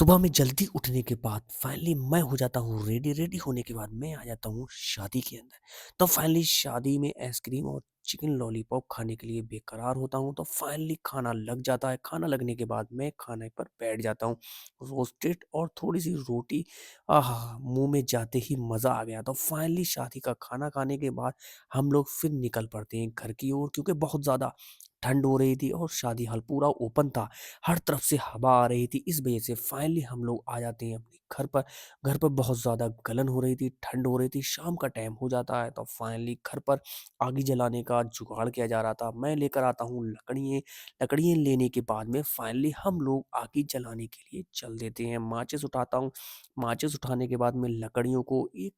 सुबह में जल्दी उठने के बाद फाइनली मैं हो जाता हूँ रेडी। रेडी होने के बाद मैं आ जाता हूँ शादी के अंदर। तो फाइनली शादी में आइसक्रीम और चिकन लॉलीपॉप खाने के लिए बेकरार होता हूँ। तो फाइनली खाना लग जाता है। खाना लगने के बाद मैं खाने पर बैठ जाता हूँ। रोस्टेड और थोड़ी सी रोटी, आहा, मुंह में जाते ही मज़ा आ गया। तो फाइनली शादी का खाना खाने के बाद हम लोग फिर निकल पड़ते हैं घर की ओर, क्योंकि बहुत ज़्यादा ठंड हो रही थी और शादी हॉल पूरा ओपन था। हर तरफ से हवा आ रही थी। इस वजह से फाइनली हम लोग आ जाते हैं अपने घर पर। घर पर बहुत ज़्यादा गलन हो रही थी, ठंड हो रही थी, शाम का टाइम हो जाता है। तो फाइनली घर पर आग जलाने का जुगाड़ किया जा रहा था। मैं लेकर आता हूँ लकड़ियाँ। लकड़ियाँ लेने के बाद में फाइनली हम लोग आग जलाने के लिए चल देते हैं। माचिस उठाता हूँ। माचिस उठाने के बाद में लकड़ियों को एक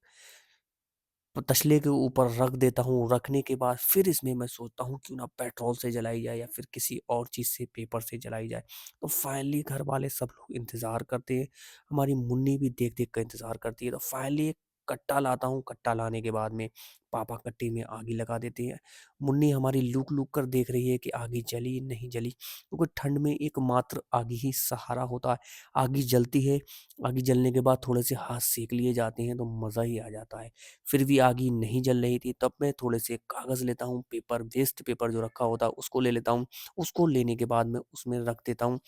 तसले के ऊपर रख देता हूँ। रखने के बाद फिर इसमें मैं सोचता हूँ क्यों ना पेट्रोल से जलाई जाए या फिर किसी और चीज़ से, पेपर से जलाई जाए। तो फाइनली घर वाले सब लोग इंतज़ार करते हैं। हमारी मुन्नी भी देख-देख कर इंतज़ार करती है। तो फाइनली एक कट्टा लाता हूँ। कट्टा लाने के बाद में पापा कट्टे में आग लगा देते हैं। मुन्नी हमारी लुक-लुक कर देख रही है कि आग जली नहीं जली, क्योंकि ठंड में एकमात्र आग ही सहारा होता है। आग जलती है। आग जलने के बाद थोड़े से हाथ सेक लिए जाते हैं तो मज़ा ही आ जाता है। फिर भी आग नहीं जल रही थी, तब मैं थोड़े से कागज़ लेता हूँ, पेपर, वेस्ट पेपर जो रखा होता है उसको ले लेता हूँ। उसको लेने के बाद मैं उसमें रख देता हूँ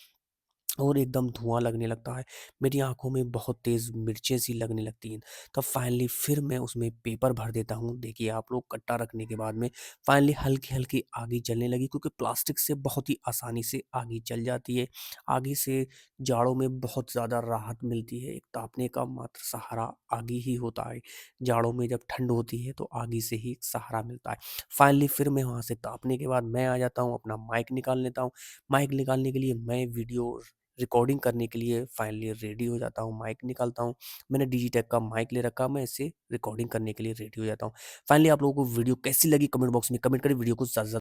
और एकदम धुआँ लगने लगता है। मेरी आँखों में बहुत तेज़ मिर्चें सी लगने लगती हैं। तब फाइनली फिर मैं उसमें पेपर भर देता हूँ। देखिए आप लोग, कट्टा रखने के बाद में फाइनली हल्की-हल्की आगी जलने लगी, क्योंकि प्लास्टिक से बहुत ही आसानी से आगी जल जाती है। आगी से जाड़ों में बहुत ज़्यादा राहत मिलती है। एक तापने का मात्र सहारा आगी ही होता है। जाड़ों में जब ठंड होती है तो आगी से ही एक सहारा मिलता है। फाइनली फिर मैं वहाँ से तापने के बाद मैं आ जाता हूँ, अपना माइक निकाल लेता हूँ। माइक निकालने के लिए मैं वीडियो रिकॉर्डिंग करने के लिए फाइनली रेडी हो जाता हूँ, माइक निकालता हूँ। मैंने डिजिटेक का माइक ले रखा, मैं इसे रिकॉर्डिंग करने के लिए रेडी हो जाता हूँ। फाइनली आप लोगों को वीडियो कैसी लगी कमेंट बॉक्स में कमेंट करें। वीडियो को ज़्यादा से ज़्यादा